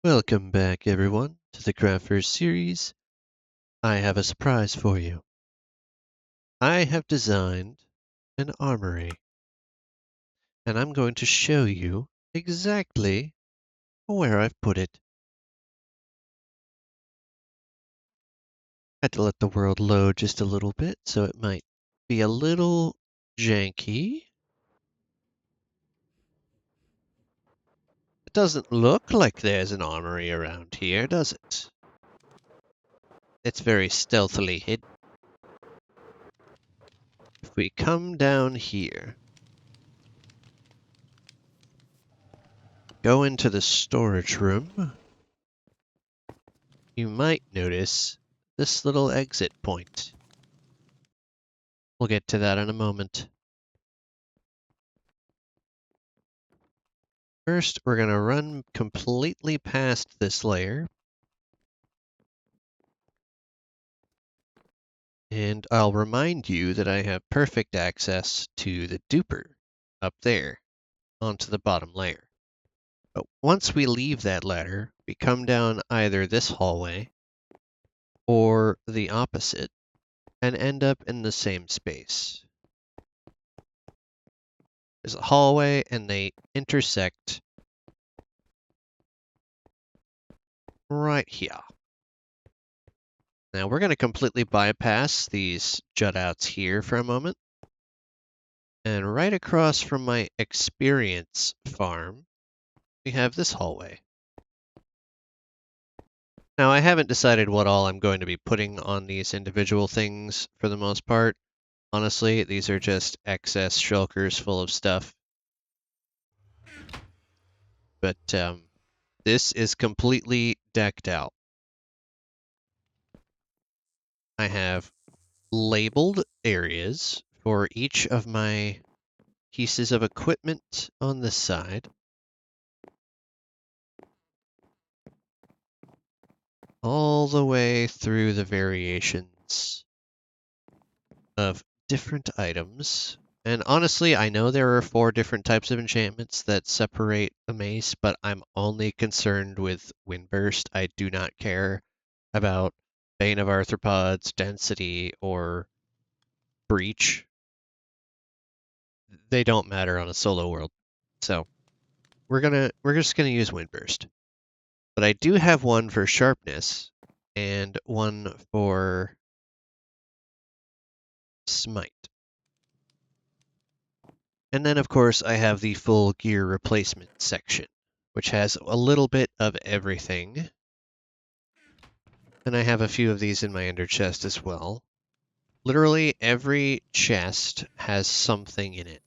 Welcome back, everyone, to the Craftverse series. I have a surprise for you. I have designed an armory, and I'm going to show you exactly where I've put it. I had to let the world load just a little bit, so it might be a little janky. It doesn't look like there's an armory around here, does it? It's very stealthily hidden. If we come down here, go into the storage room, you might notice this little exit point. We'll get to that in a moment. First, we're going to run completely past this layer. And I'll remind you that I have perfect access to the duper up there onto the bottom layer. But once we leave that ladder, we come down either this hallway or the opposite and end up in the same space. There's a hallway and they intersect right here. Now we're going to completely bypass these jut-outs here for a moment. And right across from my experience farm, we have this hallway. Now I haven't decided what all I'm going to be putting on these individual things for the most part. Honestly, these are just excess shulkers full of stuff. But this is completely decked out. I have labeled areas for each of my pieces of equipment on this side. All the way through the variations of different items. And honestly, I know there are 4 different types of enchantments that separate the mace, but I'm only concerned with Windburst. I do not care about Bane of Arthropods, Density, or Breach. They don't matter on a solo world. So we're just gonna use Windburst. But I do have one for Sharpness and one for Smite. And then, of course, I have the full gear replacement section, which has a little bit of everything. And I have a few of these in my ender chest as well. Literally every chest has something in it.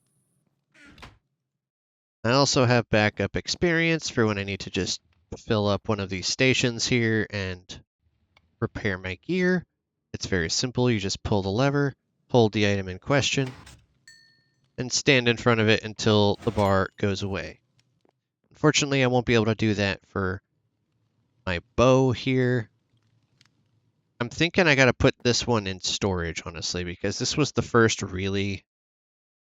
I also have backup experience for when I need to just fill up one of these stations here and repair my gear. It's very simple. You just pull the lever, hold the item in question, and stand in front of it until the bar goes away. Unfortunately, I won't be able to do that for my bow here. I'm thinking I gotta put this one in storage, honestly, because this was the first really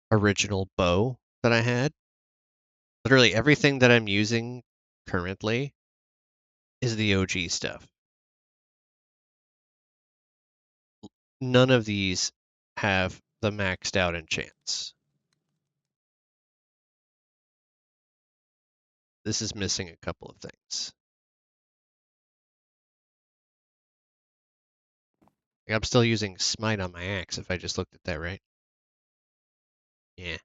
original bow that I had. Literally everything that I'm using currently is the OG stuff. None of these have the maxed out enchants. This is missing a couple of things. I'm still using Smite on my axe if I just looked at that right. Yeah.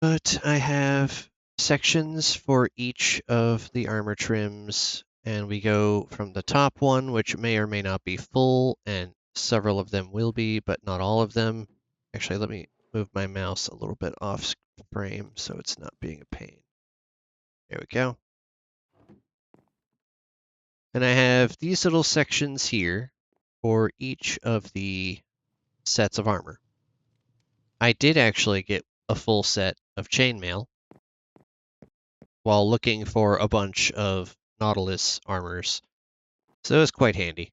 But I have sections for each of the armor trims, and we go from the top one, which may or may not be full, and several of them will be, but not all of them. Actually, let me move my mouse a little bit off frame so it's not being a pain. There we go. And I have these little sections here for each of the sets of armor. I did actually get a full set of chainmail while looking for a bunch of Nautilus armors, so it was quite handy.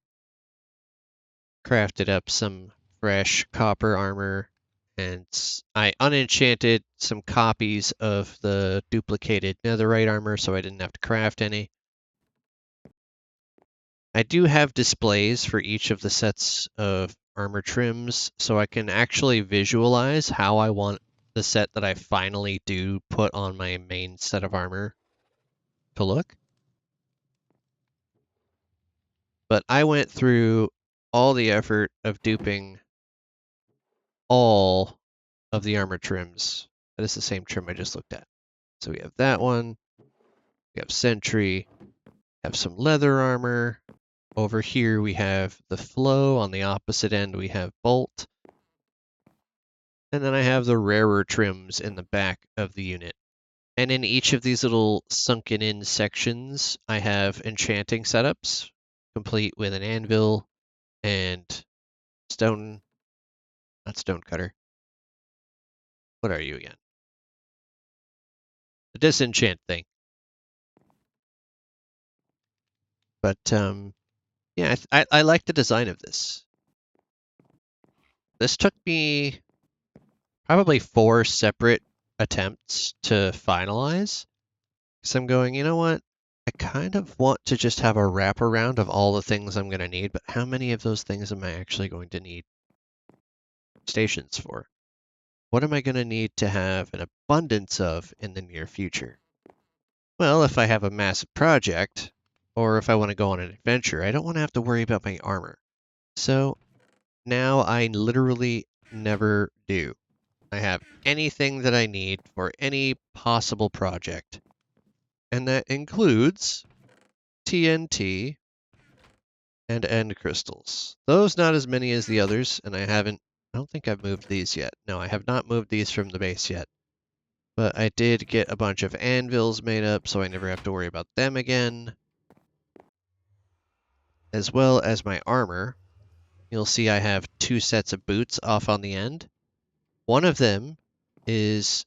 Crafted up some fresh copper armor And I unenchanted some copies of the duplicated netherite armor so I didn't have to craft any. I do have displays for each of the sets of armor trims, so I can actually visualize how I want the set that I finally do put on my main set of armor to look. But I went through all the effort of duping all of the armor trims. That is the same trim I just looked at. So we have that one, we have sentry, have some leather armor. Over here we have the flow. On the opposite end we have bolt. And then I have the rarer trims in the back of the unit. And in each of these little sunken in sections, I have enchanting setups, complete with an anvil and stone, not stone cutter. What are you again? The disenchant thing. But yeah, I like the design of this. This took me probably 4 separate attempts to finalize. Because I'm going, you know what? I kind of want to just have a wraparound of all the things I'm going to need, but how many of those things am I actually going to need stations for? What am I going to need to have an abundance of in the near future? Well, if I have a massive project, or if I want to go on an adventure, I don't want to have to worry about my armor. So now I literally never do. I have anything that I need for any possible project. And that includes TNT and end crystals. Those not as many as the others, and I don't think I've moved these yet. No, I have not moved these from the base yet. But I did get a bunch of anvils made up, so I never have to worry about them again. As well as my armor. You'll see I have 2 sets of boots off on the end. One of them is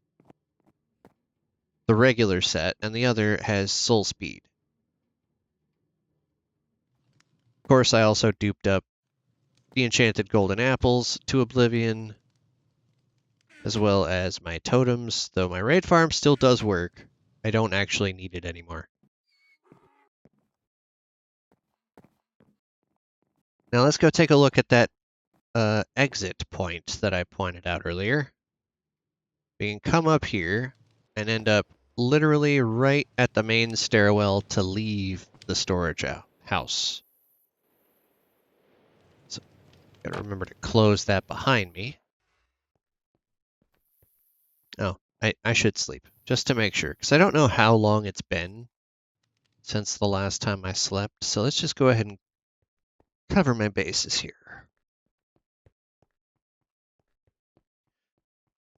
the regular set, and the other has soul speed. Of course, I also duped up the enchanted golden apples to oblivion, as well as my totems, though my raid farm still does work. I don't actually need it anymore. Now let's go take a look at that exit point that I pointed out earlier. We can come up here and end up literally right at the main stairwell to leave the storage house. So, gotta remember to close that behind me. Oh, I should sleep, just to make sure, because I don't know how long it's been since the last time I slept, so let's just go ahead and cover my bases here.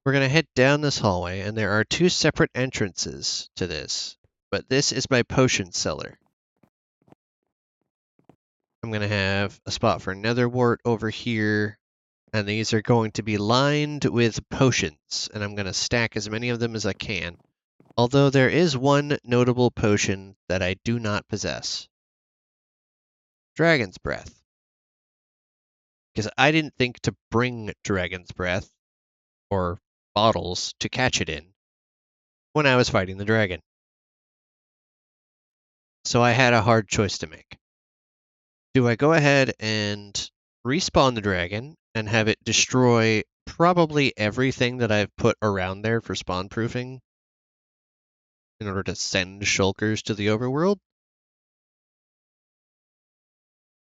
We're going to head down this hallway, and there are 2 separate entrances to this, but this is my potion cellar. I'm going to have a spot for nether wart over here, and these are going to be lined with potions, and I'm going to stack as many of them as I can. Although there is one notable potion that I do not possess. Dragon's Breath. Because I didn't think to bring Dragon's Breath, or bottles, to catch it in when I was fighting the dragon. So I had a hard choice to make. Do I go ahead and respawn the dragon and have it destroy probably everything that I've put around there for spawn proofing in order to send shulkers to the overworld?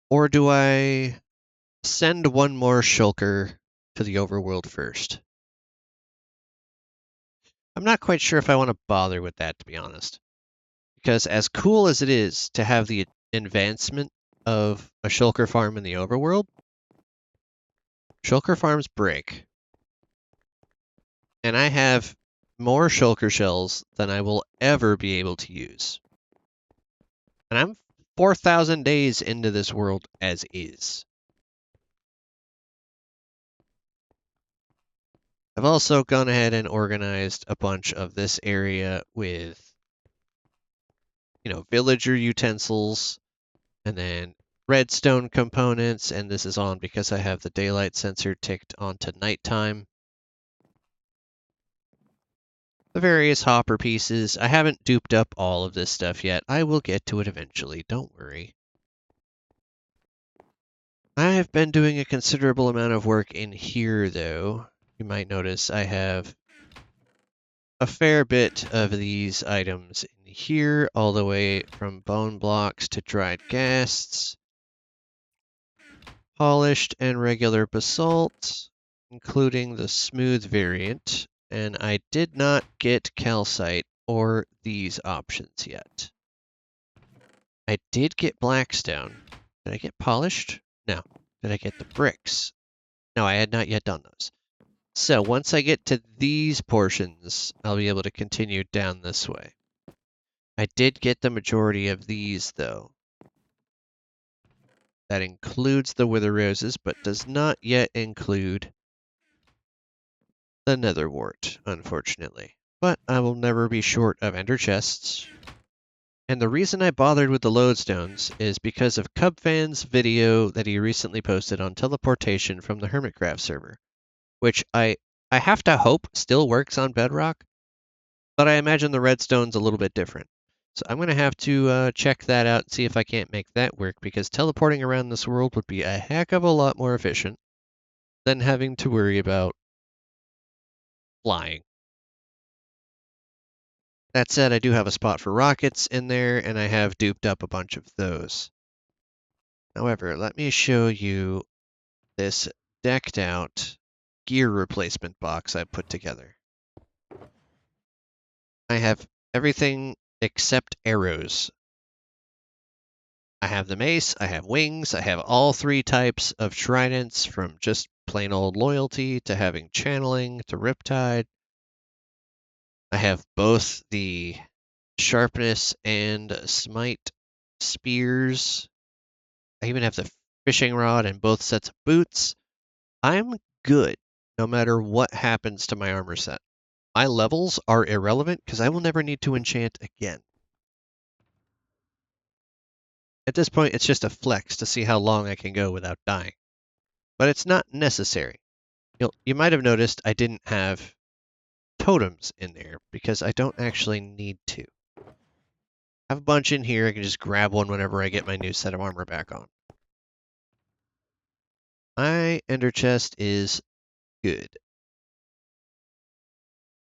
Or do I send one more shulker to the overworld first? I'm not quite sure if I want to bother with that, to be honest. Because as cool as it is to have the advancement of a shulker farm in the overworld, shulker farms break. And I have more shulker shells than I will ever be able to use. And I'm 4,000 days into this world as is. I've also gone ahead and organized a bunch of this area with, villager utensils, and then redstone components, and this is on because I have the daylight sensor ticked onto nighttime. the various hopper pieces. I haven't duped up all of this stuff yet. I will get to it eventually, don't worry. I have been doing a considerable amount of work in here, though. You might notice I have a fair bit of these items in here, all the way from bone blocks to dried ghasts, polished and regular basalt, including the smooth variant, and I did not get calcite or these options yet. I did get blackstone. Did I get polished? No. Did I get the bricks? No, I had not yet done those. So once I get to these portions, I'll be able to continue down this way. I did get the majority of these, though. That includes the wither roses, but does not yet include the netherwort, unfortunately. But I will never be short of ender chests. And the reason I bothered with the lodestones is because of Cubfan's video that he recently posted on teleportation from the Hermitcraft server, which I have to hope still works on Bedrock, but I imagine the redstone's a little bit different. So I'm going to have to check that out and see if I can't make that work, because teleporting around this world would be a heck of a lot more efficient than having to worry about flying. That said, I do have a spot for rockets in there, and I have duped up a bunch of those. However, let me show you this decked out gear replacement box I put together. I have everything except arrows. I have the mace, I have wings, I have all three types of tridents, from just plain old loyalty to having channeling to riptide. I have both the sharpness and smite spears. I even have the fishing rod and both sets of boots. I'm good no matter what happens to my armor set. My levels are irrelevant because I will never need to enchant again. At this point, it's just a flex to see how long I can go without dying. But it's not necessary. You might have noticed I didn't have totems in there because I don't actually need to. I have a bunch in here. I can just grab one whenever I get my new set of armor back on. My ender chest is good.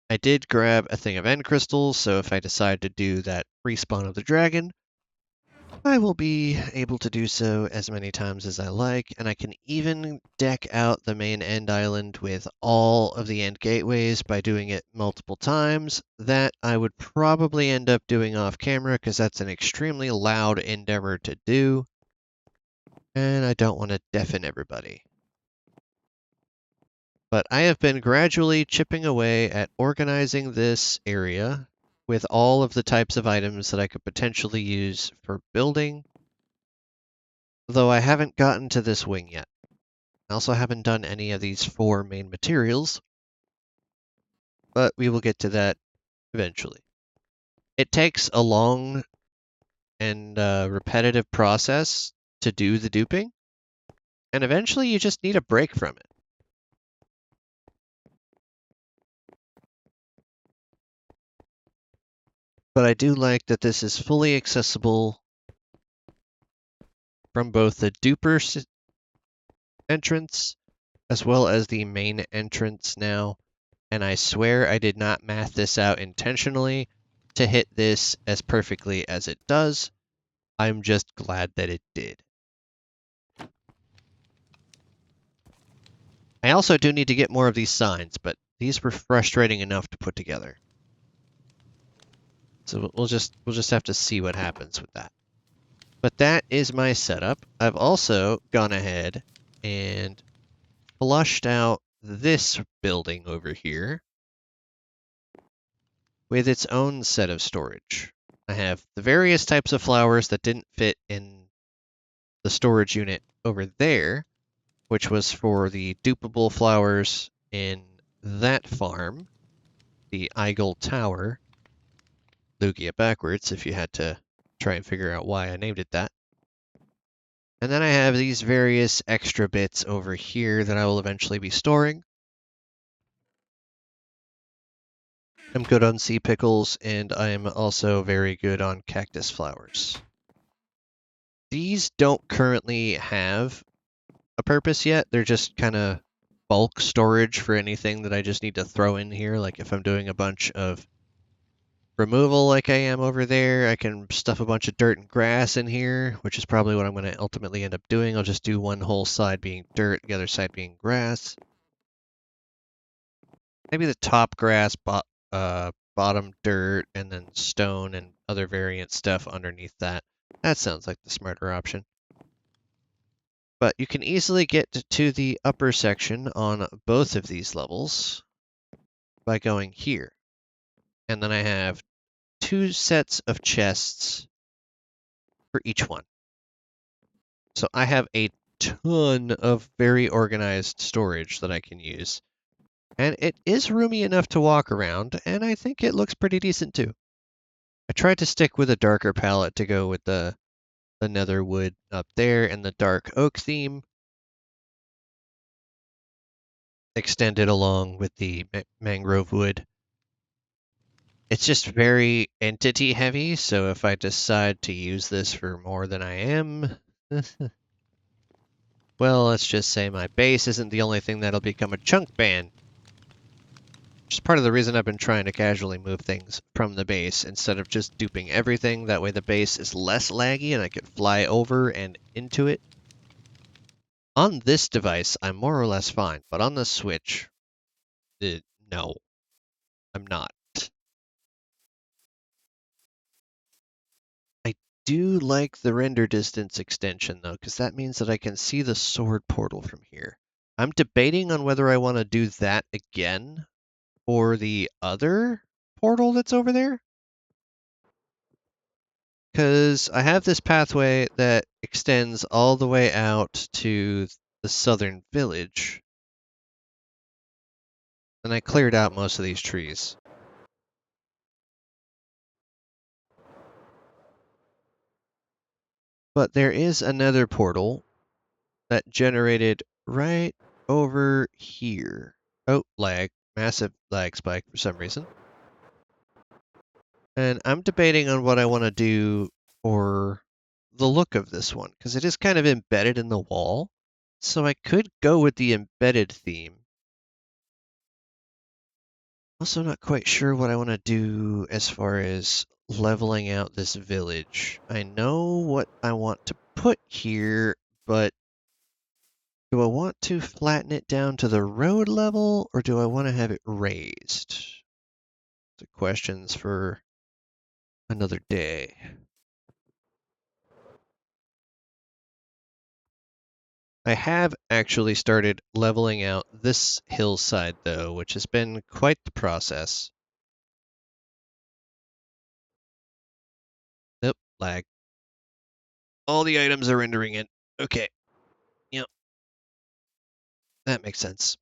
I did grab a thing of end crystals, so if I decide to do that respawn of the dragon, I will be able to do so as many times as I like, and I can even deck out the main end island with all of the end gateways by doing it multiple times. That I would probably end up doing off camera because that's an extremely loud endeavor to do, and I don't want to deafen everybody. But I have been gradually chipping away at organizing this area with all of the types of items that I could potentially use for building, though I haven't gotten to this wing yet. I also haven't done any of these 4 main materials, but we will get to that eventually. It takes a long and repetitive process to do the duping, and eventually you just need a break from it. But I do like that this is fully accessible from both the duper entrance as well as the main entrance now, and I swear I did not math this out intentionally to hit this as perfectly as it does. I'm just glad that it did. I also do need to get more of these signs, but these were frustrating enough to put together. So we'll just have to see what happens with that. But that is my setup. I've also gone ahead and flushed out this building over here with its own set of storage. I have the various types of flowers that didn't fit in the storage unit over there, which was for the dupable flowers in that farm, the Eigel Tower. Lugia backwards if you had to try and figure out why I named it that. And then I have these various extra bits over here that I will eventually be storing. I'm good on sea pickles, and I'm also very good on cactus flowers. These don't currently have a purpose yet. They're just kind of bulk storage for anything that I just need to throw in here. Like if I'm doing a bunch of removal like I am over there, I can stuff a bunch of dirt and grass in here, which is probably what I'm going to ultimately end up doing. I'll just do one whole side being dirt, the other side being grass. Maybe the top grass, bottom dirt, and then stone and other variant stuff underneath that. That sounds like the smarter option. But you can easily get to the upper section on both of these levels by going here. And then I have 2 sets of chests for each one. So I have a ton of very organized storage that I can use. And it is roomy enough to walk around, and I think it looks pretty decent too. I tried to stick with a darker palette to go with the nether wood up there and the dark oak theme, extended along with the mangrove wood. It's just very entity heavy, so if I decide to use this for more than I am, well, let's just say my base isn't the only thing that'll become a chunk band. Which is part of the reason I've been trying to casually move things from the base instead of just duping everything. That way the base is less laggy and I can fly over and into it. On this device, I'm more or less fine, but on the Switch, no, I'm not. I do like the render distance extension though, because that means that I can see the sword portal from here. I'm debating on whether I want to do that again or the other portal that's over there. Because I have this pathway that extends all the way out to the southern village. And I cleared out most of these trees. But there is another portal that generated right over here. Oh, lag. Massive lag spike for some reason. And I'm debating on what I want to do for the look of this one, because it is kind of embedded in the wall. So I could go with the embedded theme. Also not quite sure what I want to do as far as leveling out this village. I know what I want to put here, but do I want to flatten it down to the road level, or do I want to have it raised? The questions for another day. I have actually started leveling out this hillside, though, which has been quite the process. Nope, lag. All the items are rendering it. Okay. Yep. That makes sense.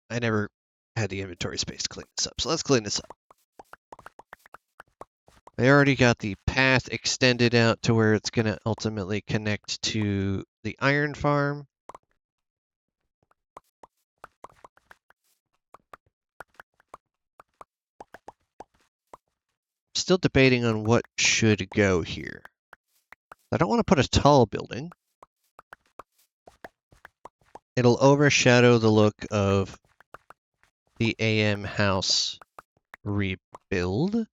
I never had the inventory space to clean this up, so let's clean this up. I already got the path extended out to where it's going to ultimately connect to the iron farm. Still debating on what should go here. I don't want to put a tall building. It'll overshadow the look of the AM house rebuild. I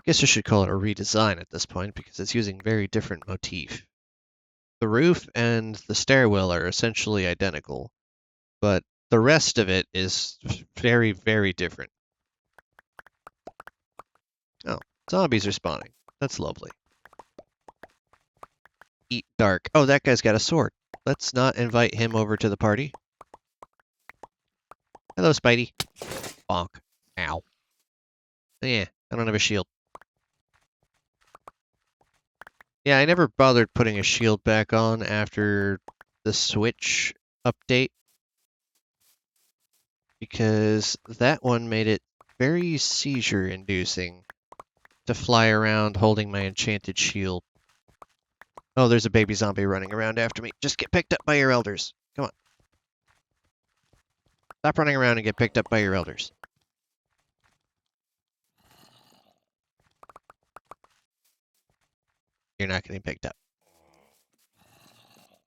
guess I should call it a redesign at this point because it's using very different motif. The roof and the stairwell are essentially identical, but the rest of it is very, very different. Oh, zombies are spawning. That's lovely. Eat dark. Oh, that guy's got a sword. Let's not invite him over to the party. Hello, Spidey. Bonk. Ow. Yeah, I don't have a shield. Yeah, I never bothered putting a shield back on after the Switch update because that one made it very seizure-inducing to fly around holding my enchanted shield. Oh, there's a baby zombie running around after me. Just get picked up by your elders. Come on. Stop running around and get picked up by your elders. You're not getting picked up.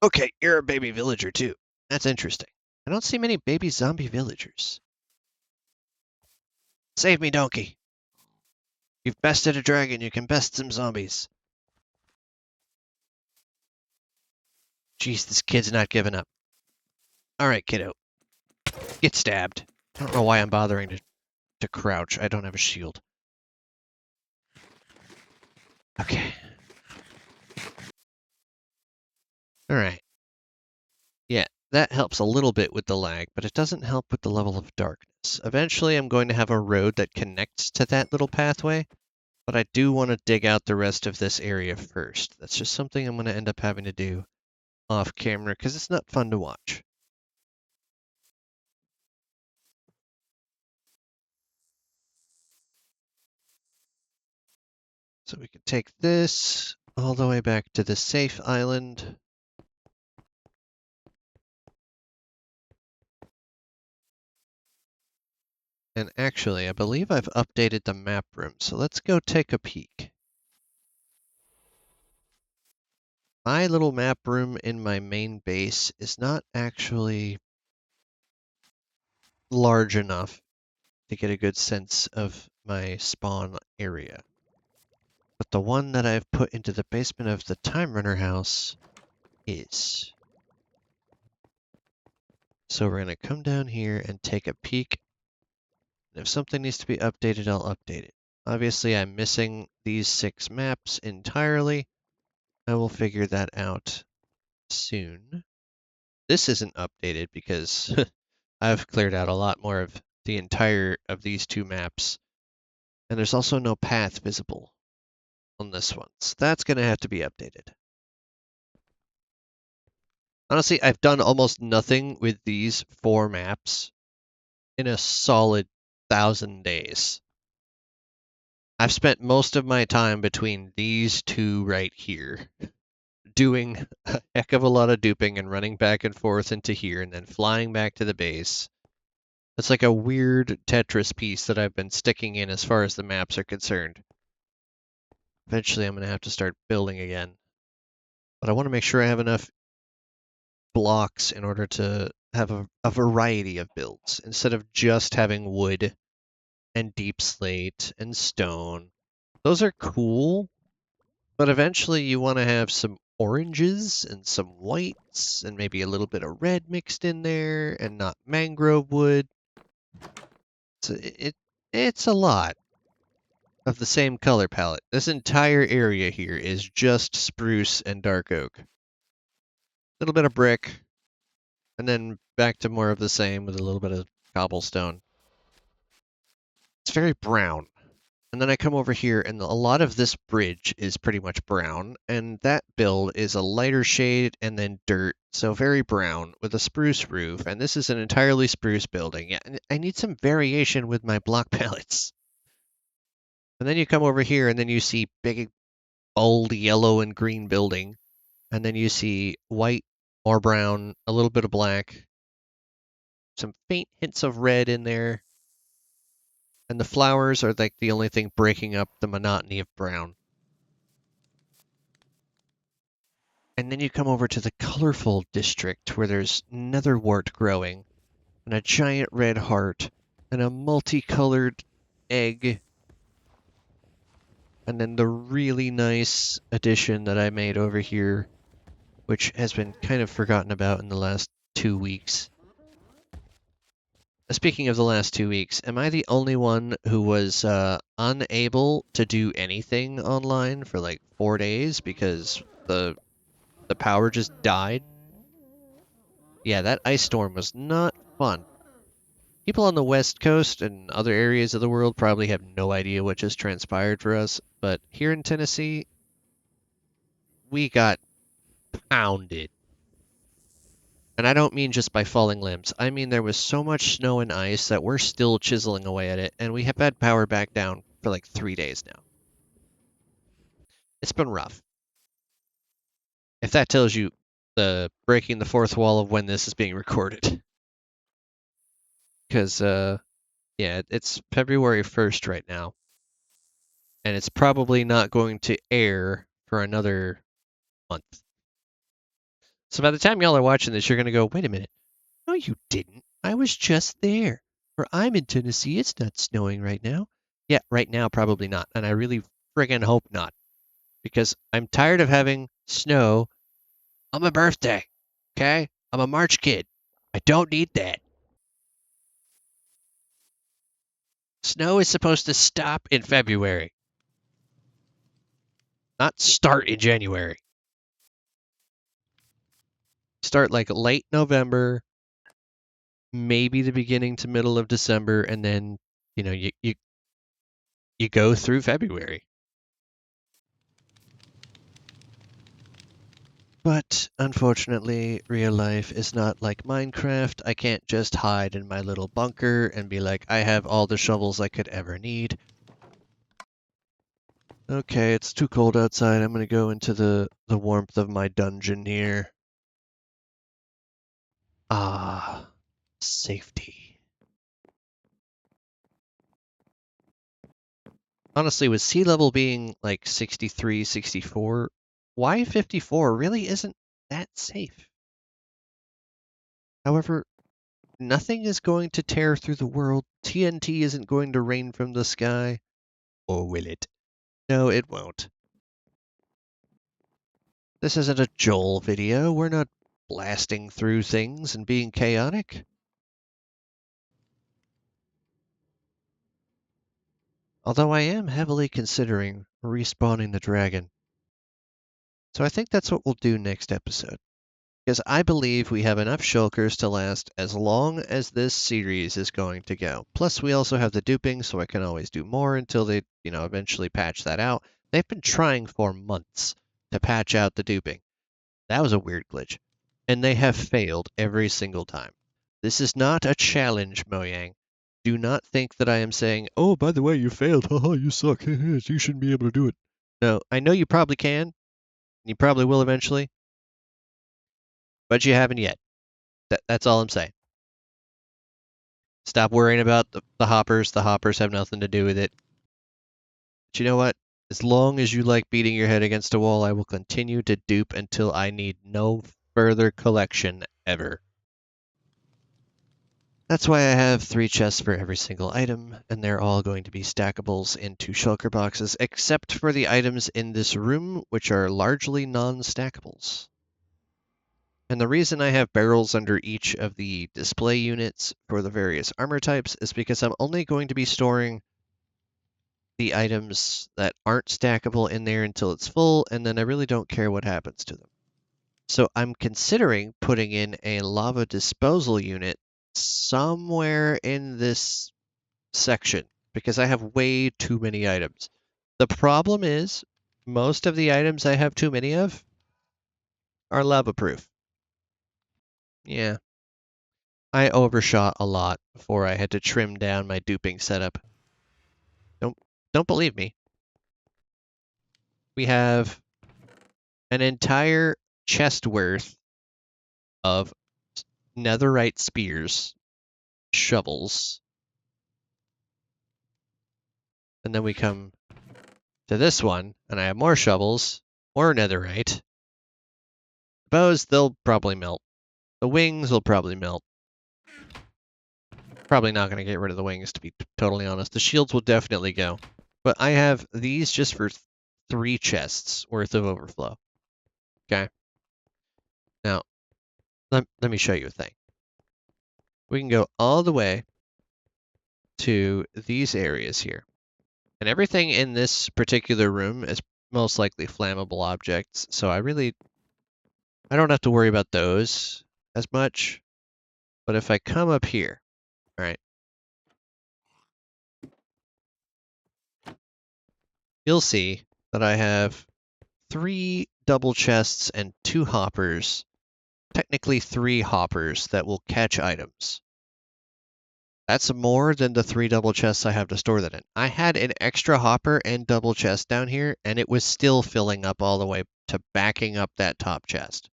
Okay, you're a baby villager too. That's interesting. I don't see many baby zombie villagers. Save me, donkey. You've bested a dragon, you can best some zombies. Jeez, this kid's not giving up. Alright, kiddo. Get stabbed. I don't know why I'm bothering to crouch. I don't have a shield. Okay. Alright. Yeah, that helps a little bit with the lag, but it doesn't help with the level of darkness. Eventually, I'm going to have a road that connects to that little pathway, but I do want to dig out the rest of this area first. That's just something I'm going to end up having to do off camera because it's not fun to watch. So we can take this all the way back to the safe island. And actually, I believe I've updated the map room, so let's go take a peek. My little map room in my main base is not actually large enough to get a good sense of my spawn area. But the one that I've put into the basement of the Time Runner house is. So we're going to come down here and take a peek. And if something needs to be updated, I'll update it. Obviously, I'm missing these 6 maps entirely. I will figure that out soon. This isn't updated because I've cleared out a lot more of the entire of these 2 maps. And there's also no path visible on this one. So that's going to have to be updated. Honestly, I've done almost nothing with these 4 maps in a solid 1,000 days. I've spent most of my time between these 2 right here, doing a heck of a lot of duping and running back and forth into here and then flying back to the base. It's like a weird Tetris piece that I've been sticking in as far as the maps are concerned. Eventually I'm going to have to start building again. But I want to make sure I have enough blocks in order to have a variety of builds instead of just having wood and deep slate and stone. Those are cool, but eventually you want to have some oranges and some whites and maybe a little bit of red mixed in there and not mangrove wood. So it's a lot of the same color palette. This entire area here is just spruce and dark oak. A little bit of brick, and then back to more of the same with a little bit of cobblestone. It's very brown. And then I come over here, and a lot of this bridge is pretty much brown, and that build is a lighter shade and then dirt, so very brown with a spruce roof, and this is an entirely spruce building. Yeah, I need some variation with my block palettes. And then you come over here, and then you see big, bold yellow and green building, and then you see white or brown, a little bit of black, some faint hints of red in there, and the flowers are like the only thing breaking up the monotony of brown. And then you come over to the colorful district where there's netherwort growing, and a giant red heart, and a multicolored egg, and then the really nice addition that I made over here, which has been kind of forgotten about in the last 2 weeks. Speaking of the last 2 weeks, am I the only one who was unable to do anything online for like 4 days because the power just died? Yeah, that ice storm was not fun. People on the West Coast and other areas of the world probably have no idea what just transpired for us, but here in Tennessee, we got pounded. And I don't mean just by falling limbs. I mean there was so much snow and ice that we're still chiseling away at it, and we have had power back down for like 3 days now. It's been rough. If that tells you the breaking the fourth wall of when this is being recorded. Because, yeah, it's February 1st right now. And it's probably not going to air for another month. So by the time y'all are watching this, you're going to go, wait a minute. No, you didn't. I was just there. Where I'm in Tennessee, it's not snowing right now. Yeah, right now, probably not. And I really friggin' hope not. Because I'm tired of having snow on my birthday. Okay? I'm a March kid. I don't need that. Snow is supposed to stop in February, not start in January. Start like late November, maybe the beginning to middle of December, and then you go through February. But unfortunately, real life is not like Minecraft. I can't just hide in my little bunker and be like, I have all the shovels I could ever need. Okay, it's too cold outside. I'm gonna go into the warmth of my dungeon here. Ah, safety. Honestly, with sea level being like 63, 64, why 54 really isn't that safe. However, nothing is going to tear through the world. TNT isn't going to rain from the sky. Or will it? No, it won't. This isn't a Joel video. We're not blasting through things and being chaotic. Although I am heavily considering respawning the dragon. So I think that's what we'll do next episode. Because I believe we have enough shulkers to last as long as this series is going to go. Plus, we also have the duping, so I can always do more until they, eventually patch that out. They've been trying for months to patch out the duping. That was a weird glitch. And they have failed every single time. This is not a challenge, Mojang. Do not think that I am saying, oh, by the way, you failed. Haha, you suck. You shouldn't be able to do it. No, I know you probably can. You probably will eventually. But you haven't yet. That's all I'm saying. Stop worrying about the hoppers. The hoppers have nothing to do with it. But you know what? As long as you like beating your head against a wall, I will continue to dupe until I need no further collection ever. That's why I have 3 chests for every single item, and they're all going to be stackables into shulker boxes, except for the items in this room, which are largely non-stackables. And the reason I have barrels under each of the display units for the various armor types is because I'm only going to be storing the items that aren't stackable in there until it's full, and then I really don't care what happens to them. So I'm considering putting in a lava disposal unit somewhere in this section because I have way too many items. The problem is most of the items I have too many of are lava proof. Yeah. I overshot a lot before I had to trim down my duping setup. Don't believe me. We have an entire chest worth of netherite spears, shovels, and then we come to this one, and I have more shovels, more netherite. The bows, they'll probably melt. The wings will probably melt. Probably not going to get rid of the wings, to be totally honest. The shields will definitely go. But I have these just for 3 chests worth of overflow. Okay. Now, let me show you a thing. We can go all the way to these areas here. And everything in this particular room is most likely flammable objects, so I don't have to worry about those as much. But if I come up here, all right, you'll see that I have 3 double chests and 2 hoppers, technically 3 hoppers that will catch items. That's more than the 3 double chests I have to store that in. I had an extra hopper and double chest down here, and it was still filling up all the way to backing up that top chest.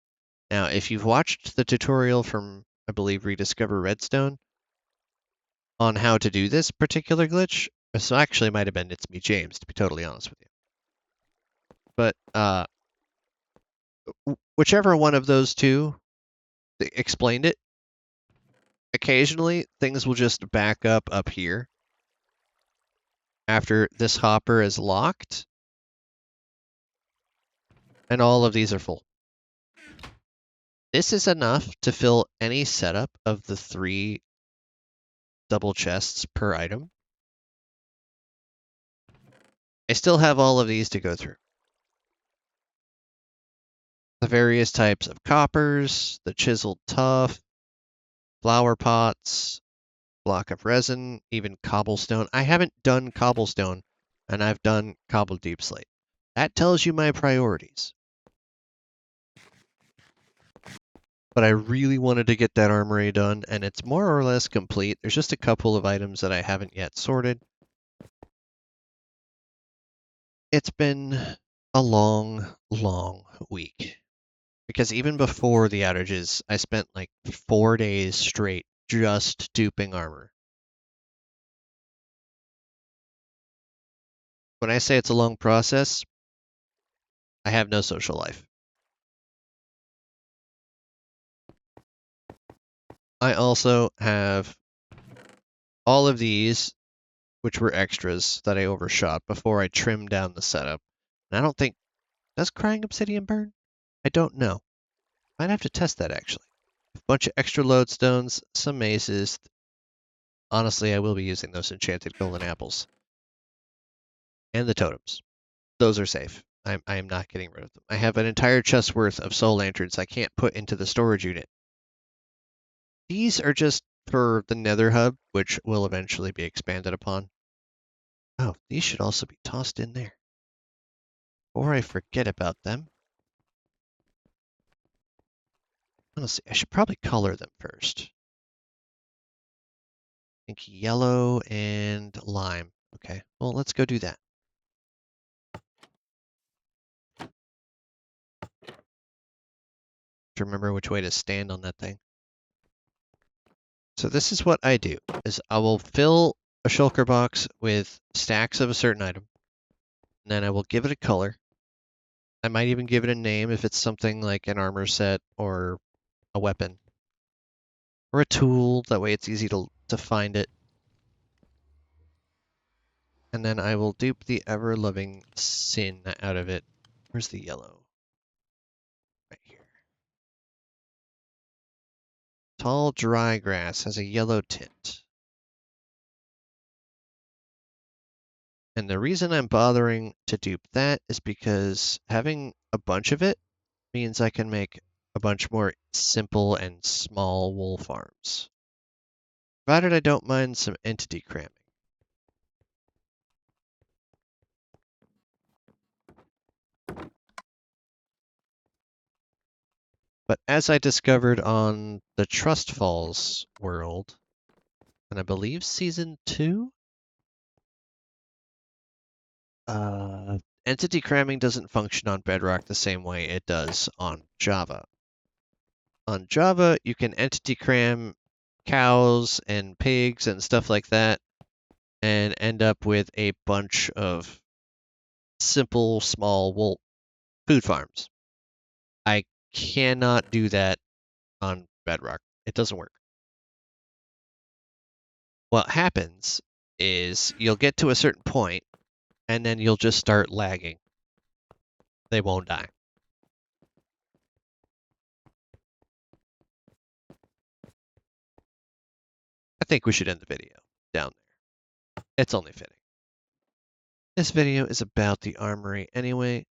Now, if you've watched the tutorial from, I believe, Rediscover Redstone on how to do this particular glitch, so actually it might have been It's Me James, to be totally honest with you. but whichever one of those two explained it, occasionally things will just back up here after this hopper is locked, and all of these are full. This is enough to fill any setup of the 3 double chests per item. I still have all of these to go through. The various types of coppers, the chiseled tuff, flower pots, block of resin, even cobblestone. I haven't done cobblestone, and I've done cobbled deep slate. That tells you my priorities. But I really wanted to get that armory done, and it's more or less complete. There's just a couple of items that I haven't yet sorted. It's been a long, long week. Because even before the outages, I spent like 4 days straight just duping armor. When I say it's a long process, I have no social life. I also have all of these, which were extras that I overshot before I trimmed down the setup. And I don't think, does crying obsidian burn? I don't know. Might have to test that actually. A bunch of extra lodestones, some maces. Honestly, I will be using those enchanted golden apples. And the totems. Those are safe. I am not getting rid of them. I have an entire chest worth of soul lanterns I can't put into the storage unit. These are just for the nether hub, which will eventually be expanded upon. Oh, these should also be tossed in there. Before I forget about them. Honestly, I should probably color them first. I think yellow and lime. Okay, well, let's go do that. To remember which way to stand on that thing. So this is what I do, is I will fill a shulker box with stacks of a certain item, and then I will give it a color. I might even give it a name if it's something like an armor set or a weapon. Or a tool, that way it's easy to find it. And then I will dupe the ever-loving sin out of it. Where's the yellow? Right here. Tall, dry grass has a yellow tint. And the reason I'm bothering to dupe that is because having a bunch of it means I can make a bunch more simple and small wool farms. Provided I don't mind some entity cramming. But as I discovered on the Trust Falls world, and I believe season 2, entity cramming doesn't function on Bedrock the same way it does on Java. On Java, you can entity cram cows and pigs and stuff like that, and end up with a bunch of simple, small wool food farms. I cannot do that on Bedrock. It doesn't work. What happens is you'll get to a certain point, and then you'll just start lagging. They won't die. I think we should end the video down there. It's only fitting. This video is about the armory anyway.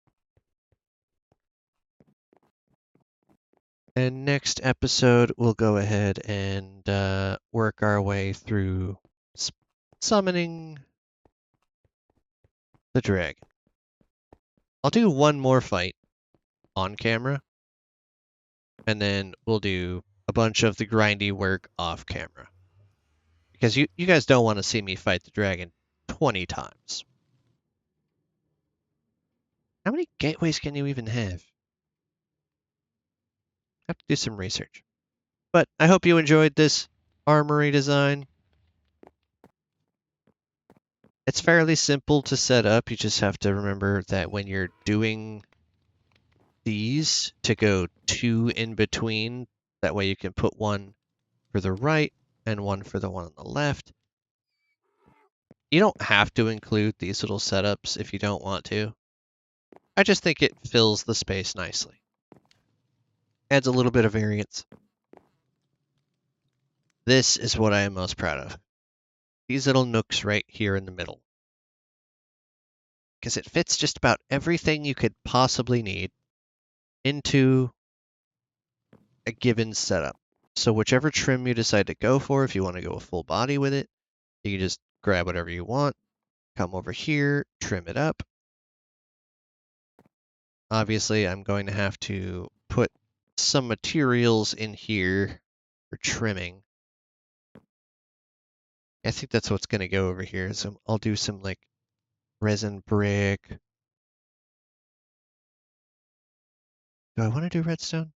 And next episode, we'll go ahead and work our way through summoning the dragon. I'll do one more fight on camera, and then we'll do a bunch of the grindy work off camera. Because you guys don't want to see me fight the dragon 20 times. How many gateways can you even have? I have to do some research. But I hope you enjoyed this armory design. It's fairly simple to set up. You just have to remember that when you're doing these to go two in between, that way you can put one for the right and one for the one on the left. You don't have to include these little setups if you don't want to. I just think it fills the space nicely. Adds a little bit of variance. This is what I am most proud of. These little nooks right here in the middle. Because it fits just about everything you could possibly need into a given setup. So whichever trim you decide to go for, if you want to go a full body with it, you can just grab whatever you want, come over here, trim it up. Obviously, I'm going to have to put some materials in here for trimming. I think that's what's going to go over here. So I'll do some like resin brick. Do I want to do redstone?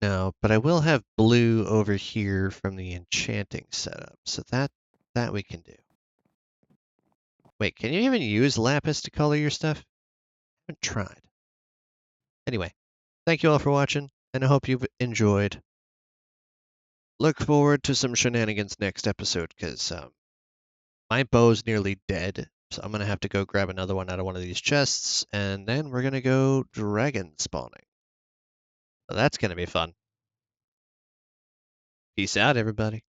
No, but I will have blue over here from the enchanting setup. So that we can do. Wait, can you even use lapis to color your stuff? I haven't tried. Anyway, thank you all for watching, and I hope you've enjoyed. Look forward to some shenanigans next episode, because my bow's nearly dead, so I'm going to have to go grab another one out of one of these chests, and then we're going to go dragon spawning. So that's going to be fun. Peace out, everybody.